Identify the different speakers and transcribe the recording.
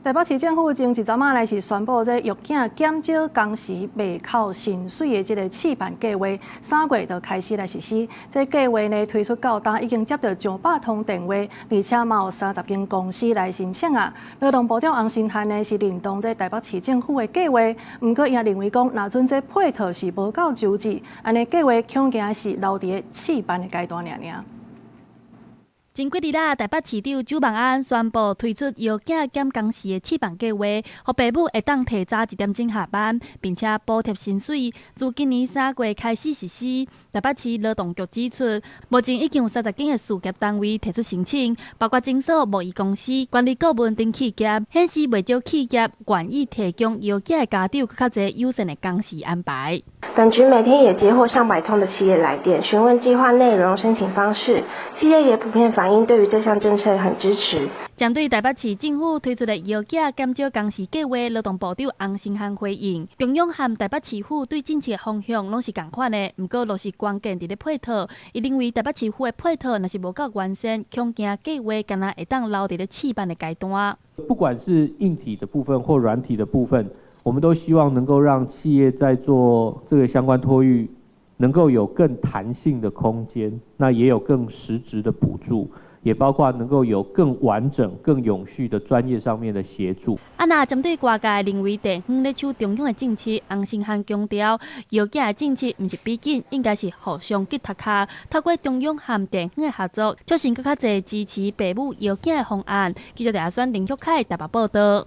Speaker 1: 台北市政府前一阵仔来是宣布，这育囝减少工时未扣薪水的这个试办计划，3月就开始来实施。这计划呢推出到今已经接到900通电话，而且嘛有30间公司来申请啊。劳动部长洪新汉呢是认同这台北市政府的计划，不过伊也认为讲，若准这配套是无够周至，安尼计划恐惊是留伫个试办的阶段尔。
Speaker 2: 前几日啦，台北市长周万安宣布推出育囝减工时的试办计划，互父母会当提早1点钟下班，并且补贴薪水。自今年3月开始实施。台北市劳动局指出，目前已经有30间的事业单位提出申请，包括诊所、贸易公司、管理顾问等企业，显示未少企业愿意提供育囝的家长较侪优先的工时安排。
Speaker 3: 本局每天也接获上百通的企业来电，询问计划内容、申请方式。企业也普遍反映对于这项政策很支持。
Speaker 2: 针对台北市政府推出的育囝减少工时计划，劳动部长洪新汉回应，中央和台北市府对政策的方向拢是同款的，不过落实关键伫咧配套。伊认为台北市府的配套若是无够完善，恐惊计划敢若会当留伫咧试办的阶段。
Speaker 4: 不管是硬体的部分或软体的部分，我们都希望能够让企业在做这个相关托育，能够有更弹性的空间，那也有更实质的补助，也包括能够有更完整、更永续的专业上面的协助。
Speaker 2: 那针对外界认为地方咧抢中央的政策，洪新汉强调，育囝的政策毋是比紧，应该是互相结托卡，透过中央和地方的合作，促成更较侪支持父母育囝的方案。记者陈亚轩、林旭凯台北报道。